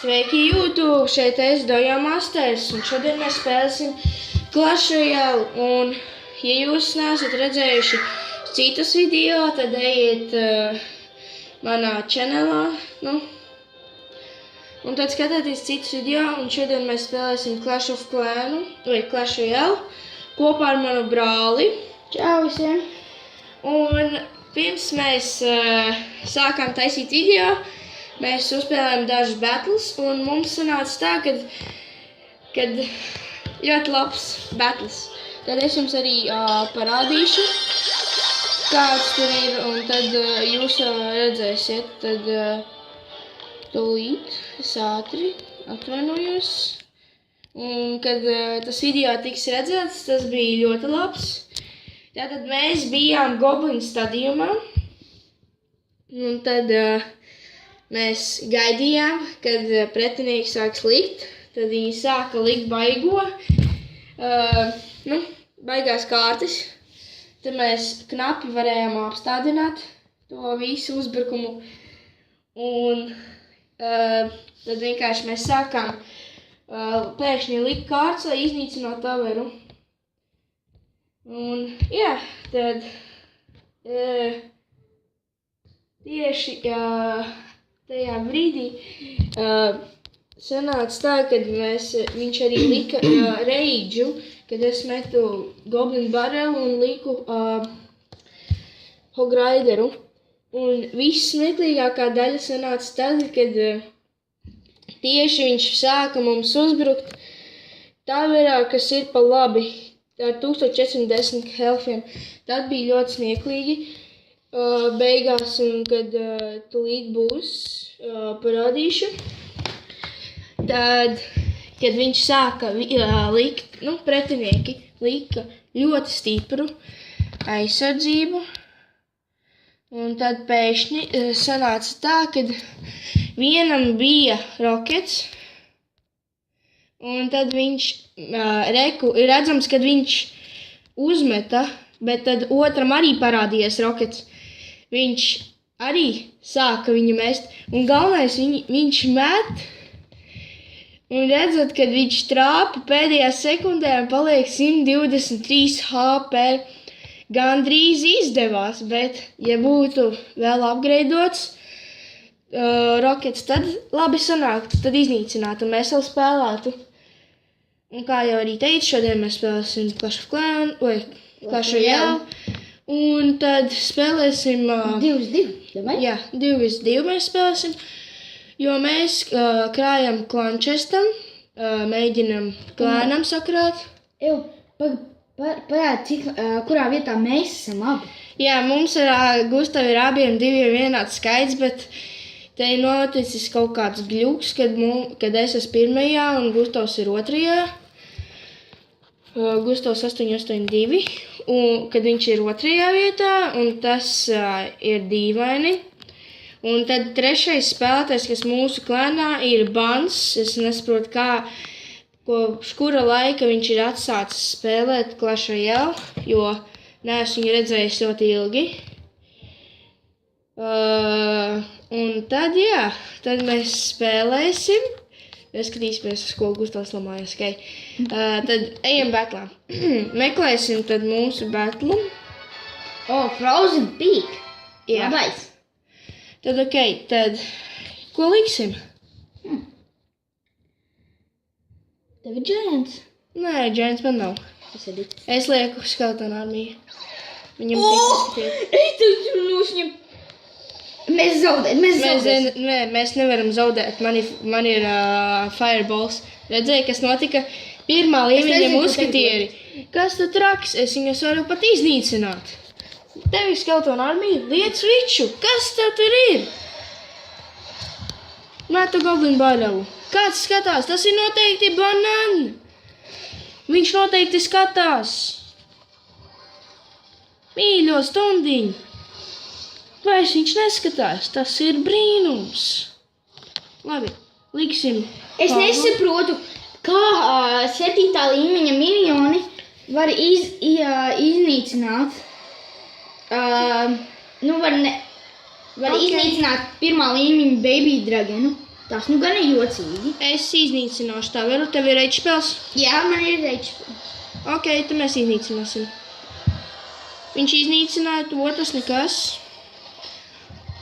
Sveiki, YouTube! Šeit es Doja Masters, un šodien mēs spēlēsim Clash Royale. Un, ja jūs neesat redzējuši citus video, tad ejiet manā channelā, un tad skatieties citus video, un šodien mēs spēlēsim Clash of Clans, vai Clash Royale, kopā ar manu brāli. Čau visiem! Un pirms mēs sākām taisīt video, mēs uzspēlējām dažus battles, un mums sanāca tā, kad ļoti labs battles. Tad es jums arī parādīšu, kāds tur ir, un tad jūs redzēsiet. Tad tūlīt es ātri atvainojos. Un kad tas video tiks redzēts, tas bija ļoti labs. Tātad mēs bijām Goblin stadiumā, un tad mēs gaidījām, kad pretinieki sāks likt, tad viņi sāka likt baigo, baigās kārtas. Tad mēs knapi varējām apstādināt to visu uzbrukumu, un tad vienkārši mēs sākām pēkšņi likt kārtas, lai iznīcinātu taveru. Un, jā, tad tieši tajā brīdī sanāca tā, kad viņš arī lika reidžu, kad es metu Goblin barelu un liku Hograideru. Un viss smieklīgākā daļa sanāca tad, kad tieši viņš sāka mums uzbrukt taverā, kas ir pa labi. Ar 1410 healthiem. Tad bija ļoti smieklīgi beigās, un kad tūlīt būs, parādīšu. Tad, kad viņš sāka likt, pretinieki lika ļoti stipru aizsardzību, un tad pēkšņi sanāca tā, kad vienam bija rokets, un tad viņš, redzams, kad viņš uzmeta, bet tad otram arī parādījās rokets. Viņš arī sāka viņu mest, un galvenais viņš met, un redzot, kad viņš trāpa pēdējā sekundē un paliek 123 HP. Gandrīz izdevās, bet, ja būtu vēl upgradeots rokets, tad labi sanāktu, tad iznīcinātu, un mēs vēl spēlētu. Un kā jau arī teicu, šodien mēs spēlēsim Clash of Clans, vai Clash Royale, un tad spēlēsim 2v2, vai? Jā, 2v2 mēs spēlēsim, jo mēs krājam klančestam, mēģinam klānam sakrāt. Parādi, kurā vietā mēs esam abi? Jā, mums ar Gustavu ir abiem diviem vienāds skaits, bet te ir noticis kaut kāds gļuks, kad es esmu pirmajā un Gustavs ir otrajā. Gustavs 882, un kad viņš ir otrajā vietā, un tas ir dīvaini. Un tad trešais spēlētājs, kas mūsu klānā, ir Bans. Es nesaprotu, kura laika viņš ir atsācis spēlēt Clash Royale, jo neesmu viņu redzējis ļoti ilgi. Un tad, jā, tad mēs spēlēsim. Mēs skatīsimies, uz ko Gustavs lamājas, ok. Tad ejam battlā. Meklēsim tad mūsu battlu. Frozen Peak. Jā. Labais. Tad, ok, tad ko liksim? Tev ir Giants. Nē, Giants man nav. Tas ir Dits. Es lieku Skeleton armiju. Viņam tiek Ej, tu nošņem. Mēs zaudēsim. Mēs nevaram zaudēt. Man ir fireballs. Redzēji, kas notika? Pirmā līmeņa musketieri. Kas tu traks? Es viņus varu pat iznīcināt. Tev ir Skeleton armija, liec riču. Kas tev tur ir? Metu Goblin barelu. Kāds skatās? Tas ir noteikti Banan. Viņš noteikti skatās. Mīļo stundiņu. Vairs viņš neskatās. Tas ir brīnums. Labi, liksim. Es nesaprotu, kā 7. līmeņa minioni var iznīcināt. Var iznīcināt 1. līmeņa Baby Dragonu. Tas nu gan ir jocīgi. Es iznīcināšu taveru, tev ir reidžspēls. Jā, man ir reidž. Ok, tad mēs iznīcināsim. Viņš iznīcināja to, tas nekas.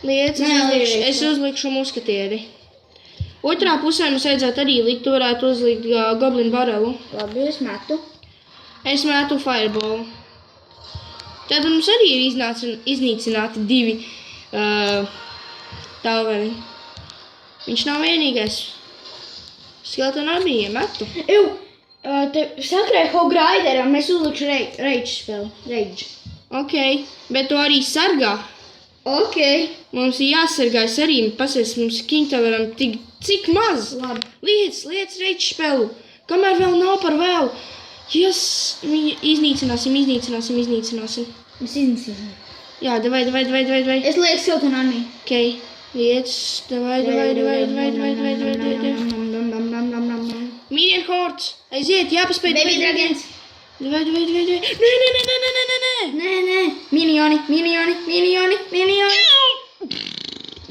Liec, es uzlikšu muskatieri. Otrā pusē mums vajadzētu arī likt, tu varētu uzlikt goblin barelu. Labi, es metu. Es metu fireball. Tad mums arī ir iznīcināti 2 taveri. Viņš nav vienīgais. Skeleton armija metu. Te sakrēja Hograideram, es uzlikšu reidž spēli. Reidž. Ok, bet tu arī sargā. Ok. Mums ir jāsargājas arī, pasies, mums Kingtoweram cik maz. Labi. Liec reidž spēlu. Kamēr vēl nav par vēlu. Yes, viņu iznīcināsim. Mēs iznīcināsim. Jā, davai. Es lieku Skeleton armiju. Ok, liec, davai. Minion hordes, aiziet, jāpaspēj. Baby dragons. Davai. Nē. Minioni.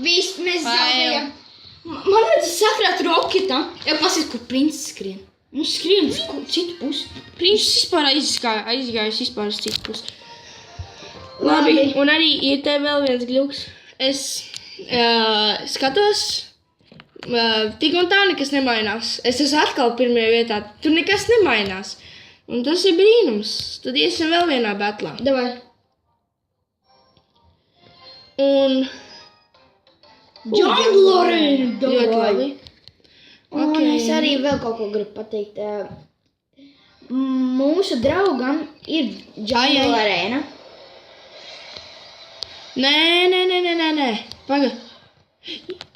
Viss, mēs zaudējam. Man vajadzēja sakrāt roketam. Jā, pasies, kur princis skrien. Nu, skrien uz citu pusi. Princis vispār aizgājis vispār uz citu pusi. Labi, un arī ir te vēl viens gļuks. Es skatos, tik un tā nekas nemainās. Es esmu atkal pirmajā vietā, tur nekas nemainās. Un tas ir brīnums. Tad iesim vēl vienā batlā. Davai. Un... Junglerin, Ļoti labi. Un es arī vēl kaut ko gribu pateikt. Mūsu draugam ir Junglerina. Nē. Paga.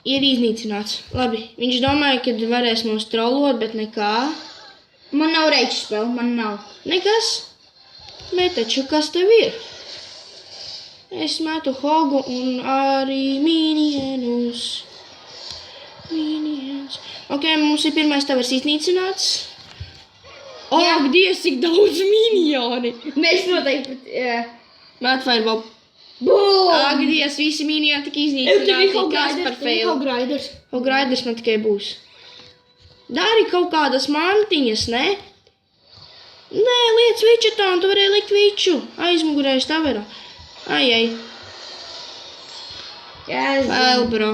Ir iznīcināts. Labi, viņš domāja, ka varēs mūs trollot, bet nekā. Man nav reidž spēle, man nav. Nekas. Bet taču, kas tev ir? Es metu hogu un arī minienus. Ok, mums ir pirmais tavars iznīcināts. Ak, Dievs, cik daudz minioni! Mēs noteikti Met fireball. Bum! Ak, Dievs, visi minioni tik iznīcināti. Kas par fail? Hograiders man tikai būs. Dari kaut kādas mantiņas, ne? Nē, liec vičetā, un tu varēji likt viču. Aizmugurējuši tavera. Ai. Vēl, bro.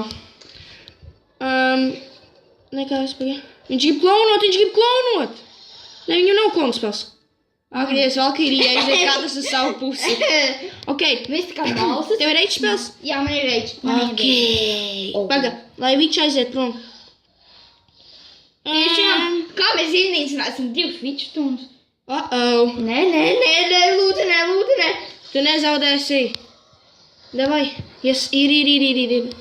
Nekas, paga. Viņš grib klaunot. Ne, viņu nav klaunspēls. Agries, Valkīrija aiziet katrs uz savu pusi. Ok. Mēs tā kā balsas. Tev ir reidž spēls? Jā, man ir reidž. Ok. Paga, lai viču aiziet prom. Kā mēs iznīcināsim 2 viču stundas? Nē, lūdzu, nē. Tu nezaudēsi. Davai. Yes, ir.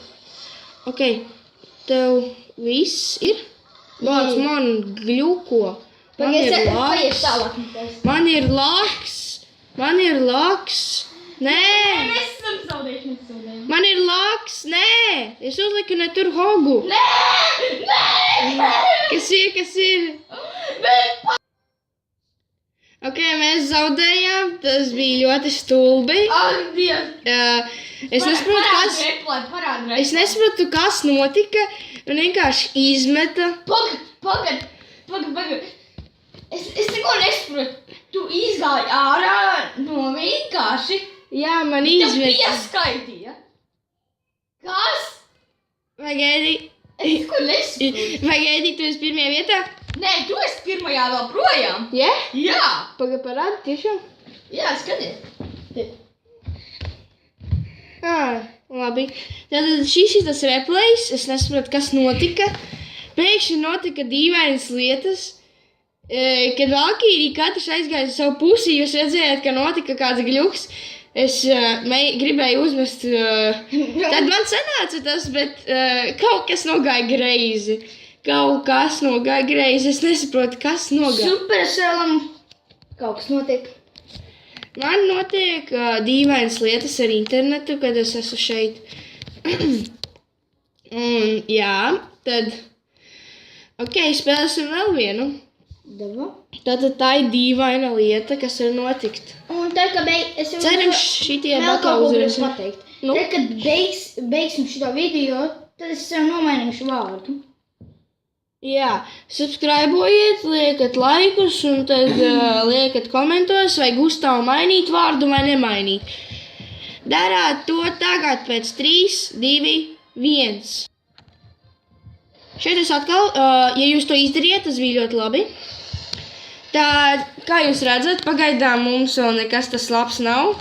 Ok. Tev viss ir? Vāc man gļuko. Man ir laks. Nē. Mēs esam zaudējuši. Man ir laks. Nē. Es uzliku ne tur hogu. Nē. Kas ir? Ok, mēs zaudējām. Tas bija ļoti stulbi. Ak, Dievs. Es nesaprotu, kas notika. Un vienkārši izmeta. Pagad. Es neko nesaprotu. Tu izgāji ārā no vienkārši. Jā, man Tev izmeta. pieskaitīja. Kas? Vai gaidi? Es neko nesaprotu. Vai gaidi, tu esi pirmajā vietā? Nē, tu esi pirmajā vēl projām. Jā? Jā. Parādi, tiešām? Jā, skaties. Labi. Tātad šis ir tas replays. Es nesaprotu, kas notika. Pēkšņi notika dīvainas lietas. Kad Valkīrija katrs aizgāja uz savu pusi, jūs redzējāt, ka notika kāds gļuks. Es gribēju uzmest. Tad man sanāca tas, bet kaut kas nogāja greizi. Es nesaprotu, kas nogāja. Supercellam kaut kas notiek. Man notiek dīvainas lietas ar internetu, kad es esmu šeit. Un jā, tad... Ok, spēlēsim vēl vienu. Tātad tā ir dīvaina lieta, kas var notikt. Un tad, kad Cerams, šitie baklā uzvarēsim. Tad, kad beigsim šito video, tad es sev nomainīšu vārdu. Jā, subscribojiet, liekat laikus un tad liekat komentos, vai Gustavu mainīt vārdu vai nemainīt. Darāt to tagad pēc 3, 2, 1. Šeit es atkal, ja jūs to izdariet, tas bija ļoti labi. Tad, kā jūs redzat, pagaidām mums vēl nekas tas labs nav.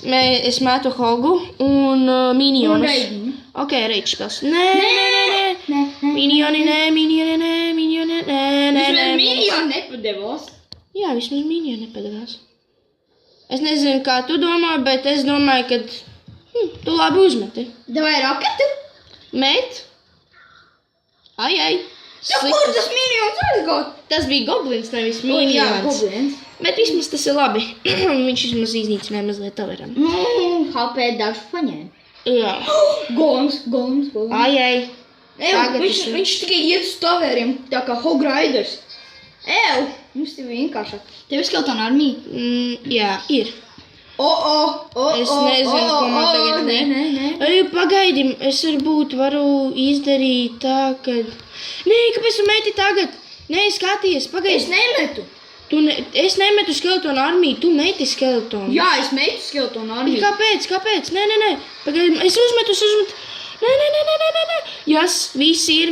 Es metu Hogu un minionus. Un Reidinu. Ok, Reidšpils. Nē. Minioni, minioni, Vismaz minioni nepadevos. Jā, vismaz minioni nepadevās. Es nezinu, kā tu domā, bet es domāju, ka tu labi uzmeti. Davai raketu? Met. Ai. Kur tas minions aizgot? Tas bija goblins, nevis Jā, minions. goblins. Bet vismaz tas ir labi. Viņš vismaz iznīcināja mazliet taveram. HP dažu paņēma. Jā. Golems. Ai. Tagad Viņš tikai iet uz tavēriem, tā kā Hog Riders. Mums tev vienkāršāk. Tev ir skeletona armija? Jā, ir. Es nezinu, ko man tagad Nē. Pagaidi, es varbūt varu izdarīt tā, ka... Nē, kāpēc tu meti tagad? Nē, skaties, pagaidi. Es nemetu. Es nemetu skeletonu armiju, tu meti skeletonu. Jā, es metu skeletona armiju. Kāpēc? Nē. Pagaidi, es uzmetu. Nē. Jas, viss ir.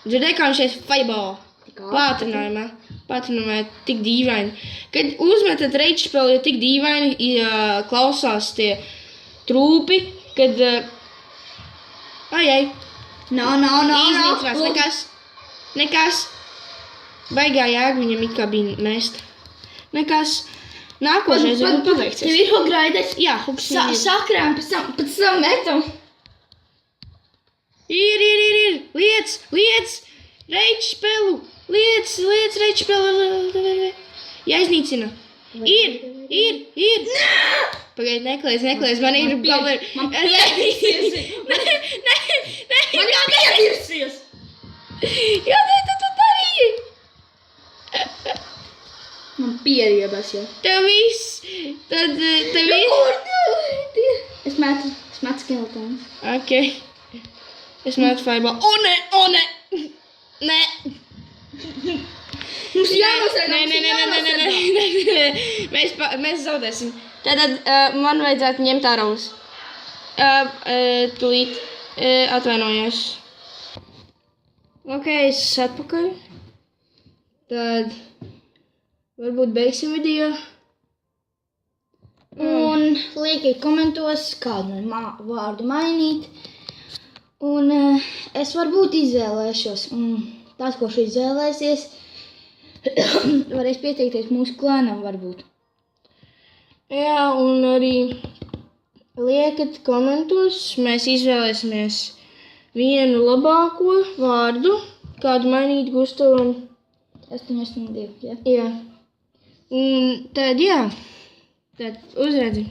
Dzirdēji, kā viņš šeit fireball. Pātrinājumā tik dīvaini. Kad uzmetat Reidšpili, ja tik dīvaini klausās tie trūpi, kad... Ai. Iznīcinās, nekas. Baigā jēga viņam it kā bija mest. Nekas. Nākošais ir paveikts. Tev ir Hog Riders? Jā, Hogs ir. Sakrām, pēc tam metam. Ir. Liec. Reidšpilu. Liec, Reidšpilu. Jāiznīcina. Ir. Pagaid, neklēs. Man ir goblin. Man pievirsies. Man pievirsies. Jā, tu darīji. Man pieriebas jau. Tev viss. Tev viss. Es metu skeletonu. Ok. Es metu fireball. O, ne. Nē. Mums jānosargā. Nē. Mēs zaudēsim. Tātad man vajadzētu ņemt aravus. Tūlīt. Atvainojos. Ok, es atpakaļ. Tad varbūt beigsim video. Un liekiet komentos, kādu vārdu mainīt. Un es varbūt izvēlēšos. Tās, ko šī izvēlēsies, varēs pieteikties mūsu klānam varbūt. Jā, un arī liekat komentos. Mēs izvēlēsimies vienu labāko vārdu, kādu mainīt Gustavam. 882, jā? Jā. Un tad, jā. Tad uzredzi.